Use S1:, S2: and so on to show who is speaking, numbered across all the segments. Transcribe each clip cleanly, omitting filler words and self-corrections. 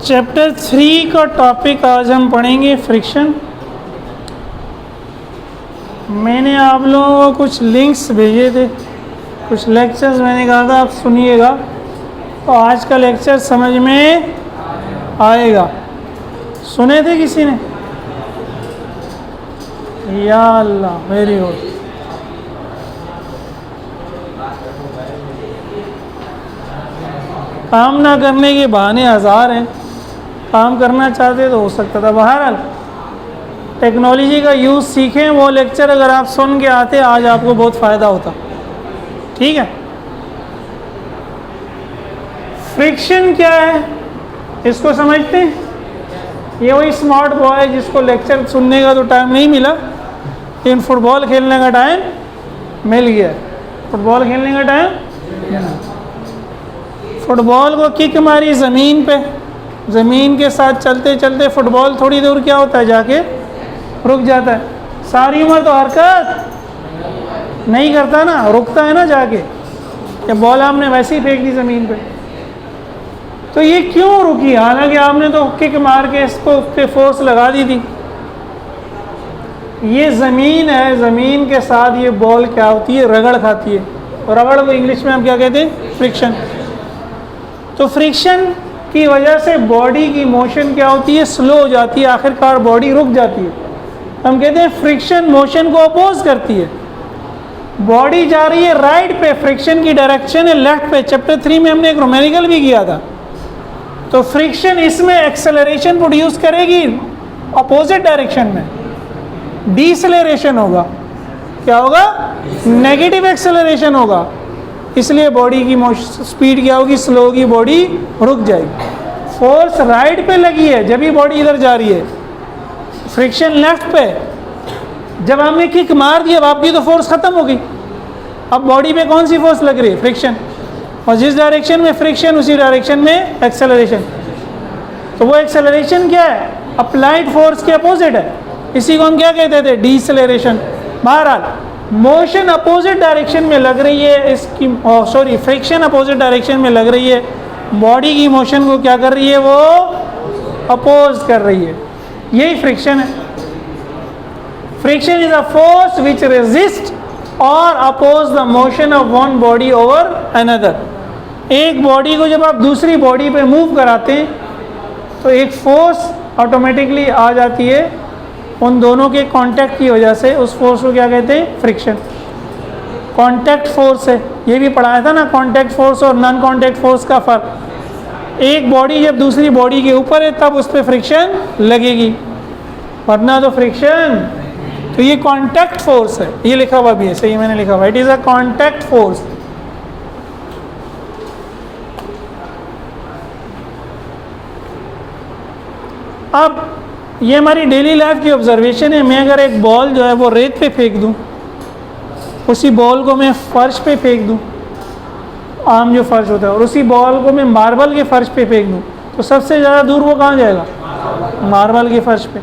S1: Chapter 3 का topic आज हम पढ़ेंगे फ्रिक्शन। मैंने आप लोगों को कुछ लिंक्स भेजे थे, कुछ लेक्चर्स मैंने कहा था आप सुनिएगा, तो आज का लेक्चर समझ में आएगा। सुने थे किसी ने? या अल्लाह, वेरी गुड। काम ना करने के बहाने हज़ार हैं, काम करना चाहते तो हो सकता था। बहरहाल टेक्नोलॉजी का यूज़ सीखें। वो लेक्चर अगर आप सुन के आते आज आपको बहुत फ़ायदा होता। ठीक है, फ्रिक्शन क्या है इसको समझते हैं? ये वही स्मार्ट बॉय जिसको लेक्चर सुनने का तो टाइम नहीं मिला, लेकिन फुटबॉल खेलने का टाइम मिल गया। फुटबॉल खेलने का टाइम, फुटबॉल को किक मारी ज़मीन पे, ज़मीन के साथ चलते चलते फुटबॉल थोड़ी दूर क्या होता है, जाके रुक जाता है। सारी उम्र तो हरकत नहीं करता ना, रुकता है ना जाके। या बॉल आपने वैसे ही फेंक दी ज़मीन पे, तो ये क्यों रुकी? हालांकि आपने तो किक मार के इसको उस पर फोर्स लगा दी थी। ये ज़मीन है, ज़मीन के साथ ये बॉल क्या होती है, रगड़ खाती है। और रगड़ को इंग्लिश में हम क्या कहते हैं? फ्रिक्शन। तो फ्रिक्शन की वजह से बॉडी की मोशन क्या होती है, स्लो हो जाती है, आखिरकार बॉडी रुक जाती है। हम कहते हैं फ्रिक्शन मोशन को अपोज करती है। बॉडी जा रही है राइट पे, फ्रिक्शन की डायरेक्शन है लेफ्ट पे। चैप्टर 3 में हमने एक न्यूमेरिकल भी किया था। तो फ्रिक्शन इसमें एक्सेलरेशन प्रोड्यूस करेगी अपोजिट डायरेक्शन में, डीसेलरेशन होगा। क्या होगा? नेगेटिव एक्सेलरेशन होगा। इसलिए बॉडी की स्पीड क्या होगी, स्लो होगी, बॉडी रुक जाएगी। फोर्स राइट पे लगी है जब भी बॉडी इधर जा रही है, फ्रिक्शन लेफ्ट पे। जब हमने किक मार दी, अब आपकी तो फोर्स खत्म हो गई। अब बॉडी पे कौन सी फोर्स लग रही है? फ्रिक्शन। और जिस डायरेक्शन में फ्रिक्शन उसी डायरेक्शन में एक्सेलरेशन। तो वो एक्सेलरेशन क्या है? अप्लाइड फोर्स के अपोजिट है। इसी को हम क्या कहते थे? डीसेलरेशन। बहरहाल मोशन अपोजिट डायरेक्शन में लग रही है इसकी, फ्रिक्शन अपोजिट डायरेक्शन में लग रही है। बॉडी की मोशन को क्या कर रही है? वो अपोज कर रही है। यही फ्रिक्शन है। Friction is a force which resist or oppose the motion of one body over another. एक बॉडी को जब आप दूसरी बॉडी पे मूव कराते हैं तो एक फोर्स ऑटोमेटिकली आ जाती है उन दोनों के कांटेक्ट की वजह से। उस फोर्स को क्या कहते हैं? फ्रिक्शन। कांटेक्ट फोर्स है, ये भी पढ़ाया था ना, कांटेक्ट फोर्स और नॉन कांटेक्ट फोर्स का फ़र्क। एक बॉडी जब दूसरी बॉडी के ऊपर है तब उस पर फ्रिक्शन लगेगी, वरना तो फ्रिक्शन। तो ये कांटेक्ट फोर्स है, ये लिखा हुआ भी है, सही मैंने लिखा हुआ, it is a contact force. अब ये हमारी डेली लाइफ की ऑब्जर्वेशन है। मैं अगर एक बॉल जो है वो रेत पे फेंक दूं, उसी बॉल को मैं फर्श पे फेंक दूं, आम जो फर्श होता है, और उसी बॉल को मैं मार्बल के फर्श पे फेंक दूं, तो सबसे ज़्यादा दूर वो कहाँ जाएगा? मार्बल के फर्श पे।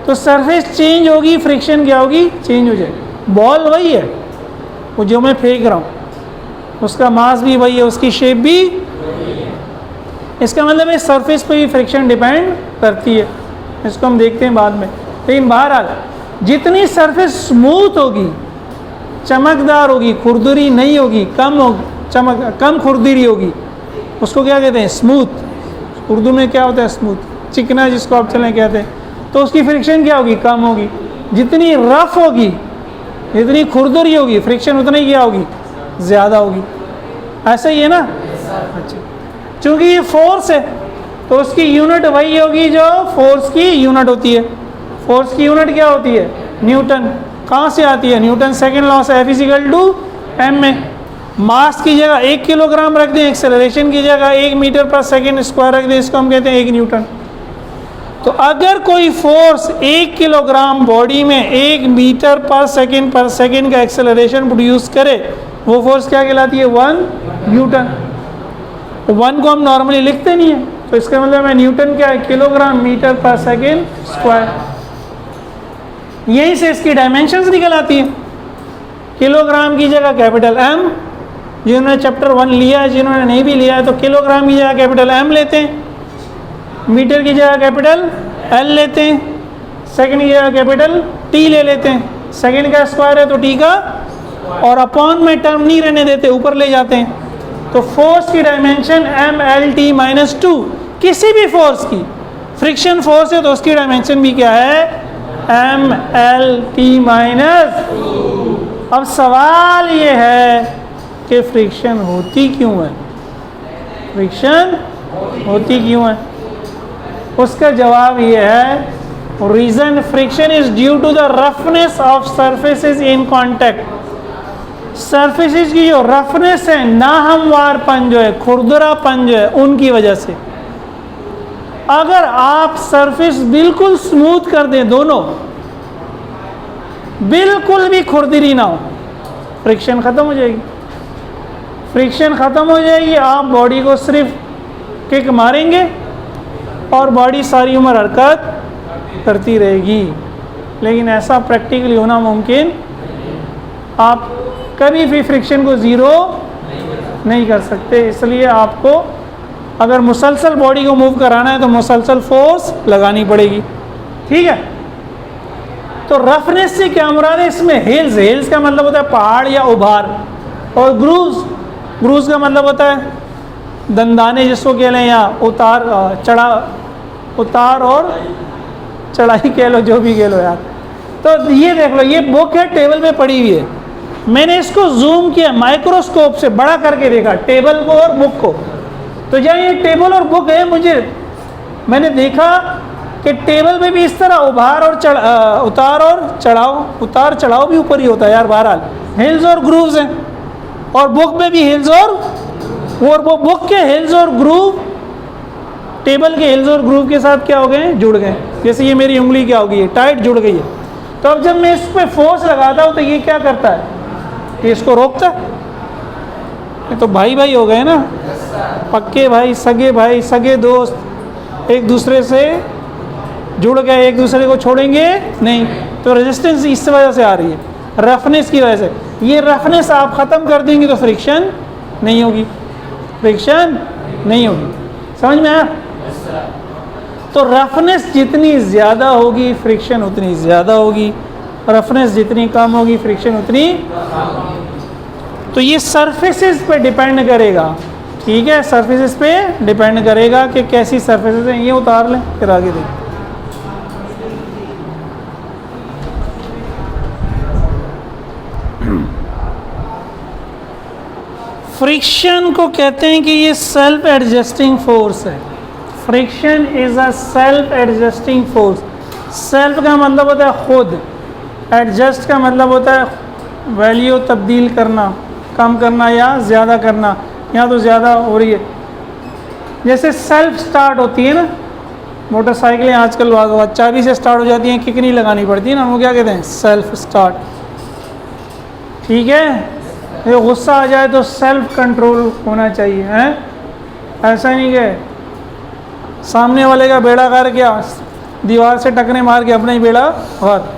S1: तो सरफेस चेंज होगी, फ्रिक्शन क्या होगी? चेंज हो जाएगी। बॉल वही है, वो जो मैं फेंक रहा हूँ, उसका मास भी वही है, उसकी शेप भी। इसका मतलब है सरफेस पे भी फ्रिक्शन डिपेंड करती है। इसको हम देखते हैं बाद में। लेकिन बहरहाल जितनी सरफेस स्मूथ होगी, चमकदार होगी, खुरदरी नहीं होगी, कम खुरदरी होगी, उसको क्या कहते हैं? स्मूथ। उर्दू में क्या होता है? स्मूथ, चिकना जिसको आप चलें कहते हैं। तो उसकी फ्रिक्शन क्या होगी? कम होगी। जितनी रफ होगी, जितनी खुरदरी होगी, फ्रिक्शन उतनी ही क्या होगी? ज़्यादा होगी। ऐसा ही है ना? अच्छा, चूँकि ये फोर्स है तो उसकी यूनिट वही होगी जो फोर्स की यूनिट होती है। फोर्स की यूनिट क्या होती है? न्यूटन। कहाँ से आती है? न्यूटन सेकेंड लॉ से, F=m में। मास की जगह 1 किलोग्राम रख दें, एक्सेलरेशन की जगह 1 मीटर पर सेकेंड स्क्वायर रख दें, इसको हम कहते हैं 1 न्यूटन। तो अगर कोई फोर्स 1 किलोग्राम बॉडी में 1 मीटर पर सेकेंड का एक्सेलरेशन प्रोड्यूस करे, वो फोर्स क्या कहलाती है? 1 न्यूटन। 1 को हम नॉर्मली लिखते नहीं है, तो इसका मतलब है न्यूटन क्या है? किलोग्राम मीटर पर सेकेंड स्क्वायर। यहीं से इसकी डायमेंशंस निकल आती है। किलोग्राम की जगह कैपिटल M, जिन्होंने चैप्टर 1 लिया है, जिन्होंने नहीं भी लिया है तो किलोग्राम की जगह कैपिटल M लेते हैं। मीटर की जगह कैपिटल L लेते हैं, सेकंड की जगह कैपिटल T ले लेते हैं, सेकंड का स्क्वायर है तो T का, और अपॉन में टर्म नहीं रहने देते, ऊपर ले जाते हैं। तो फोर्स की डायमेंशन MLT माइनस 2, किसी भी फोर्स की, फ्रिक्शन फोर्स है तो उसकी डायमेंशन भी क्या है, MLT माइनस 2। अब सवाल ये है कि फ्रिक्शन होती क्यों है, फ्रिक्शन होती क्यों है? उसका जवाब ये है, reason friction is due to the roughness of surfaces in contact. Surfaces की जो रफनेस है, नाहमवारपन जो है, खुरदरापन जो है, उनकी वजह से। अगर आप सरफेस बिल्कुल स्मूथ कर दें, दोनों बिल्कुल भी खुरदरी ना हो, फ्रिक्शन खत्म हो जाएगी। फ्रिक्शन खत्म हो जाएगी, आप बॉडी को सिर्फ किक मारेंगे और बॉडी सारी उम्र हरकत करती रहेगी। लेकिन ऐसा प्रैक्टिकली होना मुमकिन, आप कभी भी फ्रिक्शन को ज़ीरो नहीं कर सकते। इसलिए आपको अगर मुसलसल बॉडी को मूव कराना है तो मुसलसल फोर्स लगानी पड़ेगी, ठीक है। तो रफनेस से क्या मुराद है इसमें? हिल्स, हिल्स का मतलब होता है पहाड़ या उभार, और ग्रूव्स, ग्रूव्स का मतलब होता है दंदाने जिसको कह लें, या उतार चढ़ा, उतार और चढ़ाई कह लो, जो भी कह लो यार। तो ये देख लो, ये बुक है, टेबल पे पड़ी हुई है, मैंने इसको जूम किया, माइक्रोस्कोप से बड़ा करके देखा टेबल को और बुक को। तो जहाँ ये टेबल और बुक है, मैंने देखा कि टेबल पे भी इस तरह उभार और उतार और चढ़ाव, उतार चढ़ाव भी ऊपर ही होता है यार, बहरहाल हिल्स और ग्रूव्स हैं, और बुक में भी हिल्स और वो बुक के हिल्स और ग्रूव टेबल के हिल्स और ग्रूव के साथ क्या हो गए, जुड़ गए। जैसे ये मेरी उंगली क्या हो गई है, टाइट जुड़ गई है। तो अब जब मैं इस पर फोर्स लगाता हूँ तो ये क्या करता है, ये इसको रोकता है। ये तो भाई भाई हो गए ना, पक्के भाई, सगे दोस्त, एक दूसरे से जुड़ गए, एक दूसरे को छोड़ेंगे नहीं। तो रेजिस्टेंस इस वजह से आ रही है, रफनेस की वजह से। ये रफनेस आप ख़त्म कर देंगे तो फ्रिक्शन नहीं होगी, फ्रिक्शन नहीं होगी। समझ में आया? तो रफनेस जितनी ज़्यादा होगी फ्रिक्शन उतनी ज़्यादा होगी, रफनेस जितनी कम होगी फ्रिक्शन उतनी। तो ये सरफेसेस पे डिपेंड करेगा, ठीक है, सरफेसेस पे डिपेंड करेगा कि कैसी सरफेसेस हैं। ये उतार लें फिर आगे देखें। फ्रिक्शन को कहते हैं कि ये सेल्फ एडजस्टिंग फोर्स है। Friction is a self adjusting force. Self का मतलब होता है खुद, एडजस्ट का मतलब होता है वैल्यू तब्दील करना, कम करना या ज़्यादा करना। यहाँ तो ज़्यादा हो रही है। जैसे सेल्फ स्टार्ट होती है ना, मोटरसाइकिलें आजकल चाबी से स्टार्ट हो जाती हैं, किक नहीं लगानी पड़ती है ना, वो क्या कहते हैं, सेल्फ स्टार्ट, ठीक है। ये गुस्सा आ जाए तो सेल्फ कंट्रोल होना चाहिए, हैं? ऐसा नहीं कि सामने वाले का बेड़ा कर गया, दीवार से टकरे मार के अपना ही बेड़ा और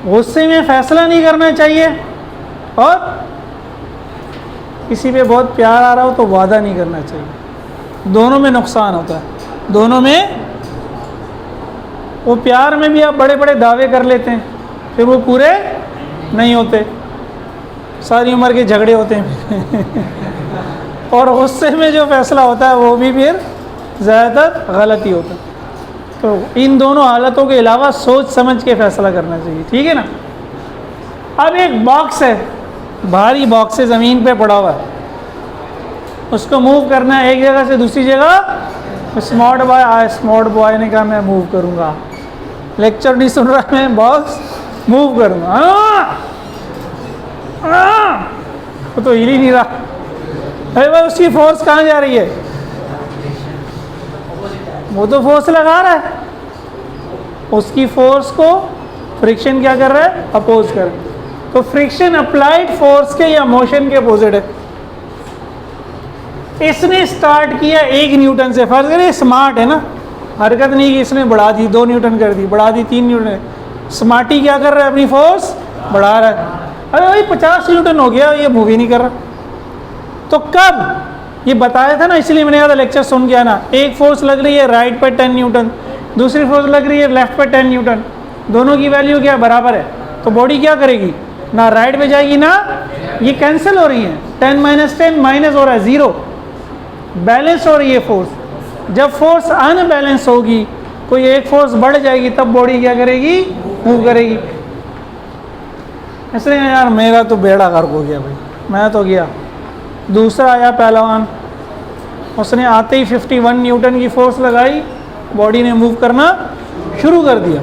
S1: गुस्से में फैसला नहीं करना चाहिए, और किसी पे बहुत प्यार आ रहा हो तो वादा नहीं करना चाहिए। दोनों में नुकसान होता है, दोनों में। वो प्यार में भी आप बड़े बड़े दावे कर लेते हैं, फिर वो पूरे नहीं होते, सारी उम्र के झगड़े होते हैं और गुस्से में जो फैसला होता है वो भी फिर ज़्यादातर गलत ही होता है। तो इन दोनों हालतों के अलावा सोच समझ के फैसला करना चाहिए, ठीक है ना। अब एक बॉक्स है, भारी बॉक्स है, ज़मीन पे पड़ा हुआ है, उसको मूव करना है एक जगह से दूसरी जगह। स्मार्ट बॉय ने कहा मैं मूव करूँगा, लेक्चर नहीं सुन रहा, मैं बॉक्स मूव करूँगा। वो तो हिल ही नहीं रहा। अरे भाई उसकी फोर्स कहाँ जा रही है, वो तो फोर्स लगा रहा है, उसकी फोर्स को फ्रिक्शन क्या कर रहा है, अपोज कर रहा है। तो फ्रिक्शन अप्लाइड फोर्स के या मोशन के अपोजिट है। इसने स्टार्ट किया 1 न्यूटन से, फर्ज करें स्मार्ट है ना, हरकत नहीं की, इसने बढ़ा दी 2 न्यूटन कर दी, बढ़ा दी 3 न्यूटन। स्मार्टी क्या कर रहा है, अपनी फोर्स बढ़ा रहा है। अरे भाई 50 न्यूटन हो गया, ये मूव ही नहीं कर रहा। तो कब ये बताया था ना, इसलिए मैंने कहा था लेक्चर सुन के आना। एक फोर्स लग रही है राइट पे 10 न्यूटन, दूसरी फोर्स लग रही है लेफ्ट पे 10 न्यूटन, दोनों की वैल्यू क्या बराबर है, तो बॉडी क्या करेगी, ना राइट पे जाएगी ना, ये कैंसिल हो रही है, 10 माइनस 10 माइनस हो रहा है 0, बैलेंस हो रही है फोर्स। जब फोर्स अनबैलेंस होगी, कोई एक फोर्स बढ़ जाएगी, तब बॉडी क्या करेगी, मूव करेगी। इसलिए यार मेरा तो बेड़ा गर्क हो गया भाई, मैं तो गया। दूसरा आया पहलवान, उसने आते ही 51 न्यूटन की फोर्स लगाई, बॉडी ने मूव करना शुरू कर दिया।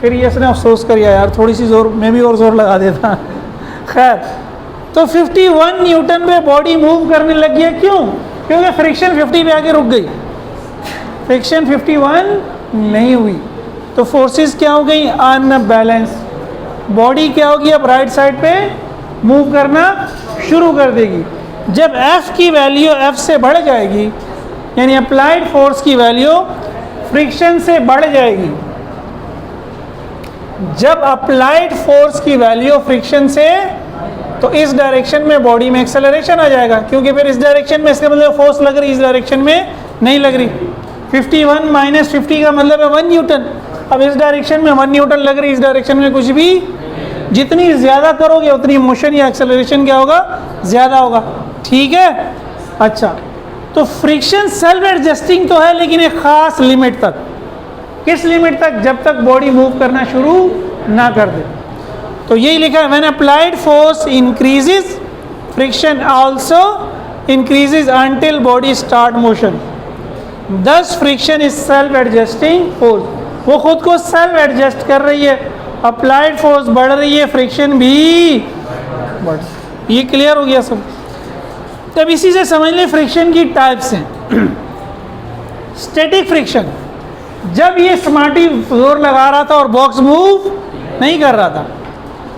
S1: फिर ये इसने अफसोस कर यार थोड़ी सी जोर, मैं भी और जोर लगा देता। खैर, तो 51 न्यूटन पे बॉडी मूव करने लग गया। क्यों? क्योंकि फ्रिक्शन 50 पे आके रुक गई, फ्रिक्शन 51 नहीं हुई, तो फोर्सेस क्या हो गई, अनबैलेंस। बॉडी क्या होगी, अब राइट साइड पे मूव करना शुरू कर देगी। जब F की वैल्यू F से बढ़ जाएगी, यानी अप्लाइड फोर्स की वैल्यू फ्रिक्शन से बढ़ जाएगी। जब अप्लाइड फोर्स की वैल्यू फ्रिक्शन से, तो इस डायरेक्शन में बॉडी में एक्सेलरेशन आ जाएगा, क्योंकि फिर इस डायरेक्शन में इसका मतलब फोर्स लग रही, इस डायरेक्शन में नहीं लग रही। 51 माइनस 50 का मतलब है 1 न्यूटन। अब इस डायरेक्शन में 1 न्यूटन लग रही, इस डायरेक्शन में कुछ भी, जितनी ज़्यादा करोगे उतनी मोशन या एक्सेलरेशन क्या होगा, ज़्यादा होगा। ठीक है, अच्छा, तो फ्रिक्शन सेल्फ एडजस्टिंग तो है, लेकिन एक ख़ास लिमिट तक। किस लिमिट तक? जब तक बॉडी मूव करना शुरू ना कर दे। तो यही लिखा है, when applied force increases friction also increases until body start motion, thus friction is self adjusting force. वो खुद को सेल्फ एडजस्ट कर रही है, अप्लाइड फोर्स बढ़ रही है, फ्रिक्शन भी बढ़। ये क्लियर हो गया सब? तब इसी से समझ ले फ्रिक्शन की टाइप्स हैं। स्टैटिक फ्रिक्शन, जब ये स्मार्टी जोर लगा रहा था और बॉक्स मूव नहीं कर रहा था,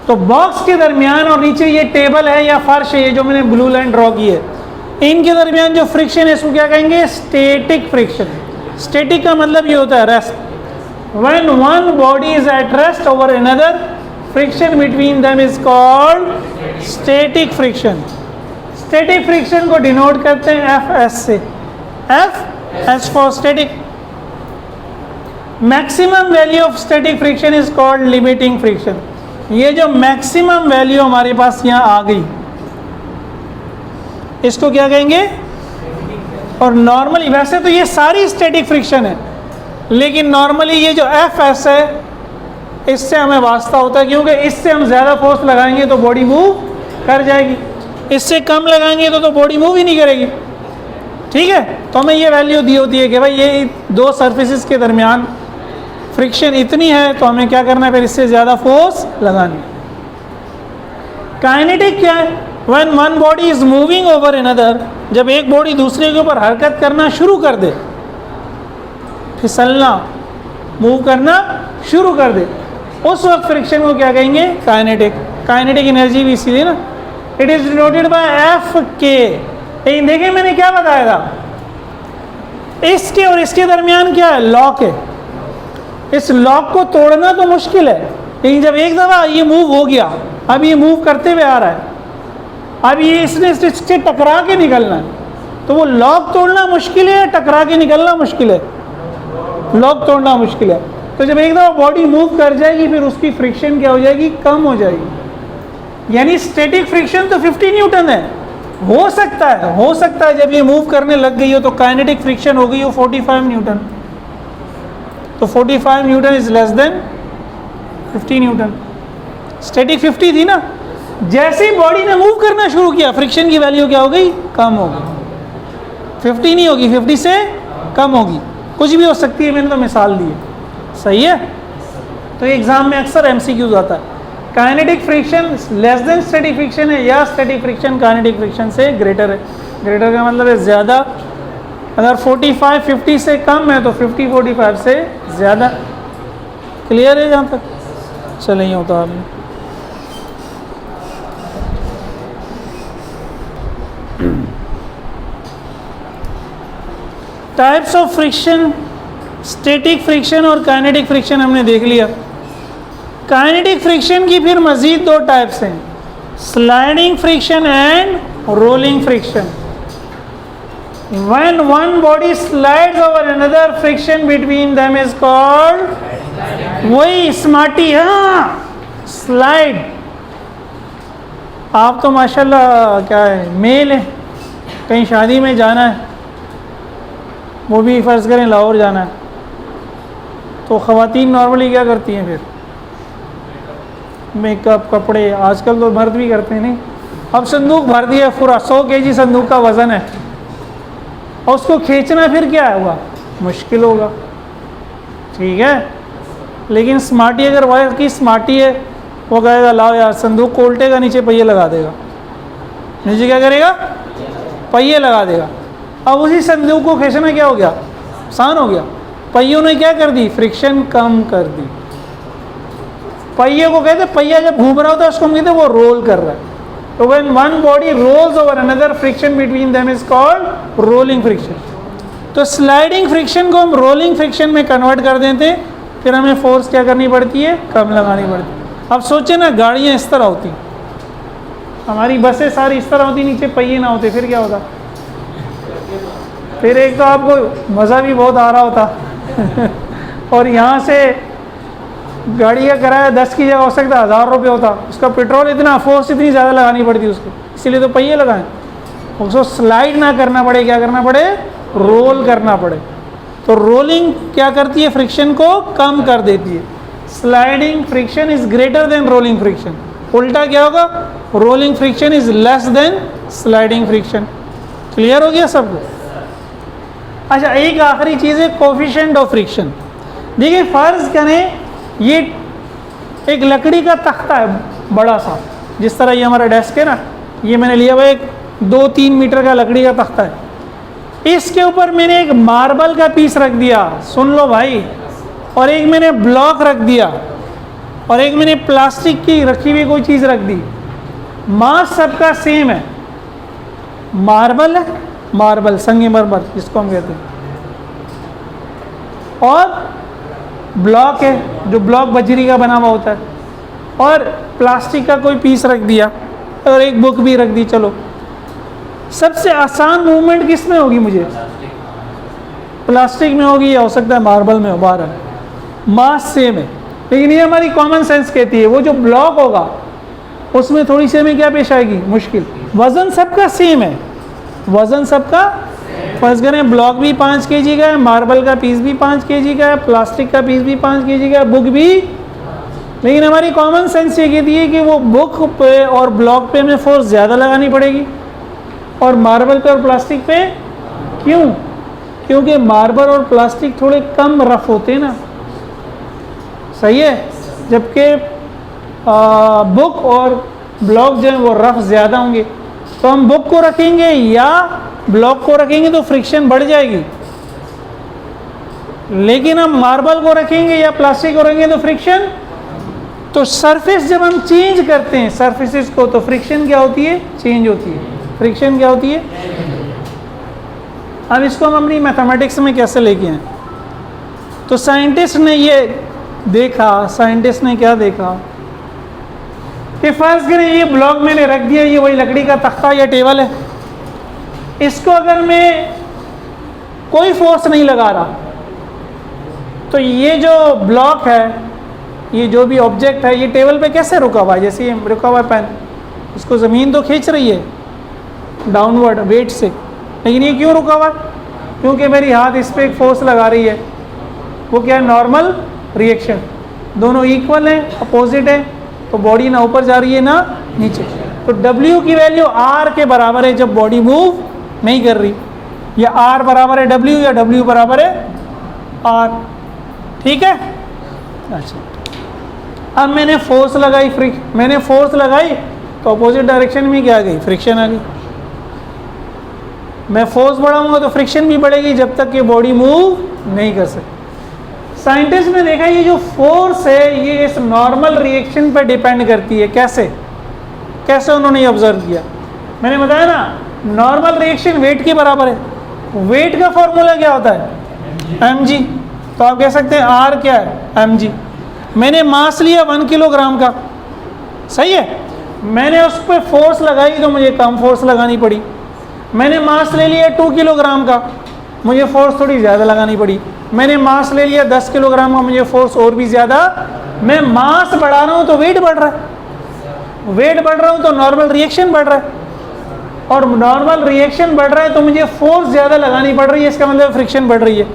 S1: तो बॉक्स के दरमियान और नीचे ये टेबल है या फर्श है, ये जो मैंने ब्लू लाइन ड्रॉ की है, इनके दरमियान जो फ्रिक्शन है इसको क्या कहेंगे, स्टैटिक फ्रिक्शन। स्टैटिक का मतलब ये होता है rest. When one body is at rest over another, friction between them is called static friction. Static friction को डिनोट करते हैं Fs से, F for static. Maximum value of static friction is called limiting friction. ये जो maximum value हमारे पास यहाँ आ गई, इसको क्या कहेंगे, और नॉर्मली वैसे तो ये सारी स्टैटिक फ्रिक्शन है, लेकिन नॉर्मली ये जो Fs है इससे हमें वास्ता होता है, क्योंकि इससे हम ज़्यादा फोर्स लगाएंगे तो बॉडी मूव कर जाएगी, इससे कम लगाएंगे तो बॉडी मूव ही नहीं करेगी। ठीक है, तो हमें ये वैल्यू दी होती है कि भाई ये दो सरफेसेस के दरमियान फ्रिक्शन इतनी है, तो हमें क्या करना है, फिर इससे ज़्यादा फोर्स लगानी। काइनेटिक क्या है? When one body is moving over another, जब एक बॉडी दूसरे के ऊपर हरकत करना शुरू कर दे, फिसलना, मूव करना शुरू कर दे, उस वक्त फ्रिक्शन को क्या कहेंगे, काइनेटिक। काइनेटिक एनर्जी भी इसीलिए ना, it is denoted by F के। लेकिन देखिए मैंने क्या बताया था, इसके और इसके दरमियान क्या है, लॉक है। इस लॉक को तोड़ना तो मुश्किल है, लेकिन जब एक दफ़ा ये मूव हो गया, अब ये मूव करते हुए आ रहा है, अब ये इसने इससे टकरा के निकलना है, तो वो लॉक तोड़ना मुश्किल है, टकरा के निकलना मुश्किल है, लॉक तोड़ना मुश्किल है। तो जब एक दफ़ा बॉडी मूव कर जाएगी, फिर उसकी फ्रिक्शन क्या हो जाएगी, कम हो जाएगी। यानी स्टैटिक फ्रिक्शन तो 50 न्यूटन है, हो सकता है जब ये मूव करने लग गई हो तो काइनेटिक फ्रिक्शन हो गई हो 45 न्यूटन, तो 45 Newton is less than 50 Newton. Static 50 थी ना, जैसे ही बॉडी ने मूव करना शुरू किया, फ्रिक्शन की वैल्यू क्या हो गई, कम हो गई। 50 नहीं होगी, 50 से कम होगी, कुछ भी हो सकती है, मैंने तो मिसाल दी है, सही है। तो एग्जाम में अक्सर MCQs आता है, kinetic friction less than static friction है, या स्टैटिक फ्रिक्शन काइनेटिक फ्रिक्शन से ग्रेटर है। ग्रेटर का मतलब है ज़्यादा। अगर 45 50 से कम है तो 50 45 से ज़्यादा। क्लियर है जहाँ तक? चलें ये होता आपने। Types of friction, static friction और काइनेटिक फ्रिक्शन हमने देख लिया। काइनेटिक फ्रिक्शन की फिर मज़ीद दो टाइप्स हैं, sliding friction and rolling friction. When one body slides over another, friction between them is called, वही स्मार्टी, हाँ स्लाइड। आप तो माशाल्लाह क्या है मेल है, कहीं शादी में जाना है, वो भी फ़र्ज़ करें लाहौर जाना है, तो ख़वातीन नॉर्मली क्या करती हैं फिर? मेकअप, कपड़े, आजकल तो मर्द भी करते हैं नहीं। अब संदूक भर दिया पूरा 100 kg संदूक का वज़न है, और उसको खींचना फिर क्या हुआ? मुश्किल होगा, ठीक है। लेकिन स्मार्टी अगर वायर की स्मार्टी है, वो कहेगा लाओ यार, संदूक को उल्टेगा, नीचे पहिए लगा देगा, नीचे क्या करेगा? पहिए लगा देगा। अब उसी संदूक को खींचना क्या हो गया? आसान हो गया। पहियों ने क्या कर दी? फ्रिक्शन कम कर दी। पहिए को कहते, पहिया जब घूम रहा होता है उसको हम कहते हैं वो रोल कर रहा है। तो when one body rolls over another, friction between them is called rolling friction. तो स्लाइडिंग फ्रिक्शन को हम रोलिंग फ्रिक्शन में कन्वर्ट कर देते हैं, फिर हमें फोर्स क्या करनी पड़ती है? कम लगानी पड़ती है। अब सोचे ना, गाड़ियाँ इस तरह होती, हमारी बसें सारी इस तरह होती, नीचे पहिए ना होते, फिर क्या होता? फिर एक तो आपको मज़ा भी बहुत आ रहा होता और यहाँ से गाड़ी का किराया 10 की जगह हो सकता है 1000 रुपये होता, उसका पेट्रोल इतना, फोर्स इतनी ज़्यादा लगानी पड़ती उसको, इसीलिए तो पहिए लगाएं, उसको स्लाइड ना करना पड़े, क्या करना पड़े? रोल करना पड़े। तो रोलिंग क्या करती है? फ्रिक्शन को कम कर देती है। Sliding friction is greater than rolling friction. उल्टा क्या होगा? Rolling friction is less than sliding friction. Clear हो गया सबको? अच्छा, एक आखिरी चीज़ है कोफिशिएंट ऑफ फ्रिक्शन। देखिए फ़र्ज़ करें ये एक लकड़ी का तख्ता है बड़ा सा, जिस तरह ये हमारा डेस्क है ना, ये मैंने लिया हुआ एक 2-3 मीटर का लकड़ी का तख्ता है, इसके ऊपर मैंने एक मार्बल का पीस रख दिया, सुन लो भाई, और एक मैंने ब्लॉक रख दिया, और एक मैंने प्लास्टिक की रखी हुई कोई चीज़ रख दी। मास सबका सेम है, मार्बल है, मार्बल संगमरमर जिसको हम कहते हैं, और ब्लॉक है जो ब्लॉक बजरी का बना हुआ होता है, और प्लास्टिक का कोई पीस रख दिया, और एक बुक भी रख दी। चलो, सबसे आसान मूवमेंट किस में होगी? मुझे प्लास्टिक में होगी, या हो सकता है मार्बल में हो, बाहर मास सेम है। लेकिन ये हमारी कॉमन सेंस कहती है वो जो ब्लॉक होगा उसमें थोड़ी सी हमें क्या पेश आएगी? मुश्किल। वज़न सबका सेम है, वज़न सबका, फर्ज करें ब्लॉक भी 5 kg का है, मार्बल का पीस भी 5 kg का है, प्लास्टिक का पीस भी 5 kg का है, बुक भी। लेकिन हमारी कॉमन सेंस ये कहती है कि वो बुक पे और ब्लॉक पे हमें फोर्स ज़्यादा लगानी पड़ेगी, और मार्बल पे और प्लास्टिक पे क्यों? क्योंकि मार्बल और प्लास्टिक थोड़े कम रफ होते हैं ना, सही है, जबकि बुक और ब्लॉक जो है वो रफ ज़्यादा होंगे। तो हम बुक को रखेंगे या ब्लॉक को रखेंगे तो फ्रिक्शन बढ़ जाएगी, लेकिन हम मार्बल को रखेंगे या प्लास्टिक को रखेंगे तो फ्रिक्शन। तो सरफेस जब हम चेंज करते हैं सरफेसेस को, तो फ्रिक्शन क्या होती है? चेंज होती है। फ्रिक्शन क्या होती है? अब इसको हम अपनी मैथमेटिक्स में कैसे लेके आए? तो साइंटिस्ट ने ये देखा, साइंटिस्ट ने क्या देखा कि फर्ज करें ये ब्लॉक मैंने रख दिया, ये वही लकड़ी का तख्ता या टेबल है, इसको अगर मैं कोई फोर्स नहीं लगा रहा, तो ये जो ब्लॉक है, ये जो भी ऑब्जेक्ट है, ये टेबल पे कैसे रुका हुआ है? जैसे ये रुका हुआ है पेन, इसको ज़मीन तो खींच रही है डाउनवर्ड वेट से, लेकिन ये क्यों रुका हुआ है? क्योंकि मेरी हाथ इस पर एक फोर्स लगा रही है। वो क्या है? Normal reaction. दोनों इक्वल हैं, अपोजिट है, तो बॉडी ना ऊपर जा रही है ना नीचे। तो W की वैल्यू R के बराबर है जब बॉडी मूव नहीं कर रही, या R बराबर है W या W बराबर है R, ठीक है। अच्छा, अब मैंने फोर्स लगाई, मैंने फोर्स लगाई तो अपोजिट डायरेक्शन में क्या आ गई? फ्रिक्शन आ गई। मैं फोर्स बढ़ाऊंगा तो फ्रिक्शन भी बढ़ेगी जब तक कि बॉडी मूव नहीं कर सकती। साइंटिस्ट ने देखा ये जो फोर्स है ये इस नॉर्मल रिएक्शन पर डिपेंड करती है। कैसे? कैसे उन्होंने ऑब्जर्व किया? मैंने बताया ना, नॉर्मल रिएक्शन वेट के बराबर है। वेट का फॉर्मूला क्या होता है? mg। तो आप कह सकते हैं R क्या है? mg। मैंने मास लिया 1 किलोग्राम का, सही है, मैंने उस पर फोर्स लगाई तो मुझे कम फोर्स लगानी पड़ी। मैंने मास ले लिया 2 किलोग्राम का, मुझे फोर्स थोड़ी ज़्यादा लगानी पड़ी। मैंने मास ले लिया 10 किलोग्राम का, मुझे फोर्स और भी ज़्यादा। मैं मास बढ़ा रहा हूँ तो वेट बढ़ रहा है, वेट बढ़ रहा हूँ तो नॉर्मल रिएक्शन बढ़ रहा है, और नॉर्मल रिएक्शन बढ़ रहा है तो मुझे फोर्स ज़्यादा लगानी पड़ रही है, इसका मतलब फ्रिक्शन बढ़ रही है।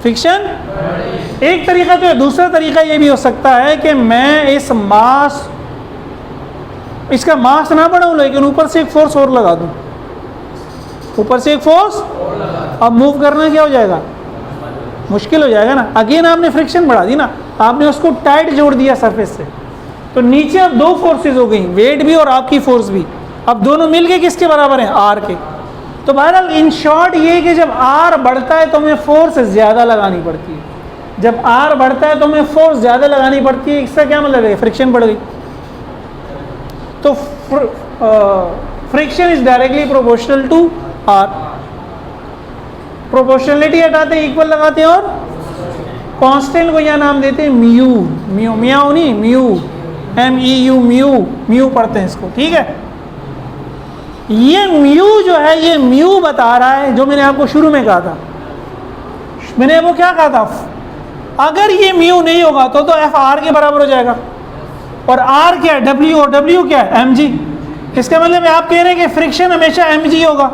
S1: फ्रिक्शन एक तरीका तो है। दूसरा तरीका ये भी हो सकता है कि मैं इस मास, इसका मास ना बढ़ाऊँ लेकिन ऊपर से एक फोर्स और लगा दूँ, ऊपर से एक फोर्स, अब मूव करना क्या हो जाएगा, मुश्किल हो जाएगा ना। अगेन आपने फ्रिक्शन बढ़ा दी ना, आपने उसको टाइट जोड़ दिया सरफेस से, तो नीचे अब 2 फोर्सेस हो गई, वेट भी और आपकी फोर्स भी। अब दोनों मिलके किसके बराबर हैं, आर के। तो बहरहाल इन शॉर्ट ये कि जब आर बढ़ता है तो हमें फोर्स ज़्यादा लगानी पड़ती है, जब आर बढ़ता है तो हमें फोर्स ज़्यादा लगानी पड़ती है। इसका क्या मतलब है, फ्रिक्शन बढ़ गई। तो friction is directly proportional to R. Proportionality हटाते हैं, इक्वल लगाते हैं, और कांस्टेंट को यह नाम देते हैं म्यू। म्यू, म्याऊ नहीं, म्यू, MEU, म्यू, म्यू पढ़ते हैं इसको, ठीक है। ये म्यू जो है, ये म्यू बता रहा है जो मैंने आपको शुरू में कहा था। मैंने वो क्या कहा था, अगर ये म्यू नहीं होगा तो F R के बराबर हो जाएगा। और R क्या है, W, और W क्या है, mg। इसका मतलब आप कह रहे हैं कि फ्रिक्शन हमेशा mg होगा।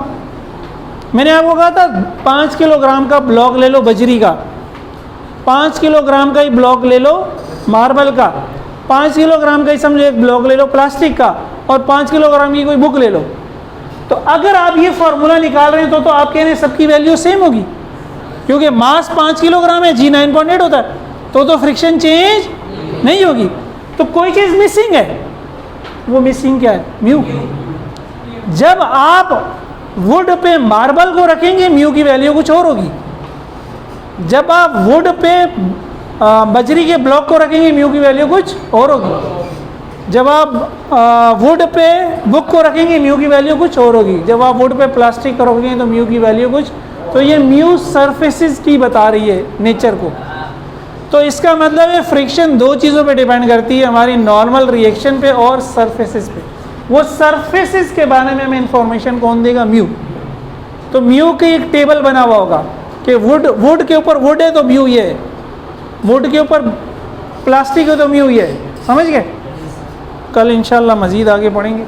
S1: मैंने आपको कहा था 5 किलोग्राम का ब्लॉक ले लो बजरी का, 5 किलोग्राम का ही ब्लॉक ले लो मार्बल का, 5 किलोग्राम का ही समझो एक ब्लॉक ले लो प्लास्टिक का, और 5 किलोग्राम की कोई बुक ले लो। तो अगर आप ये फॉर्मूला निकाल रहे हैं तो आप कह रहे हैं सबकी वैल्यू सेम होगी, क्योंकि मास 5 किलोग्राम है, G 9.8 होता है, तो फ्रिक्शन चेंज नहीं होगी। तो कोई चीज़ मिसिंग है, वो मिसिंग क्या है, म्यू। जब आप वुड पे मार्बल को रखेंगे म्यू की वैल्यू कुछ और होगी, जब आप वुड पे बजरी के ब्लॉक को रखेंगे म्यू की वैल्यू कुछ और होगी, जब आप वुड पे बुक को रखेंगे म्यू की वैल्यू कुछ और होगी, जब आप वुड पे प्लास्टिक को रखेंगे तो म्यू की वैल्यू कुछ। तो ये म्यू सरफेसेस की बता रही है नेचर को। तो इसका मतलब है फ्रिक्शन 2 चीज़ों पे डिपेंड करती है, हमारी नॉर्मल रिएक्शन पे और सरफेसेस पे। वो सरफेसेस के बारे में हमें इंफॉर्मेशन कौन देगा, म्यू। तो म्यू की एक टेबल बना हुआ होगा कि वुड के ऊपर वुड है तो म्यू ये है, वुड के ऊपर प्लास्टिक है तो म्यू ये है। समझ गए? कल इंशाल्लाह मज़ीद आगे पढ़ेंगे।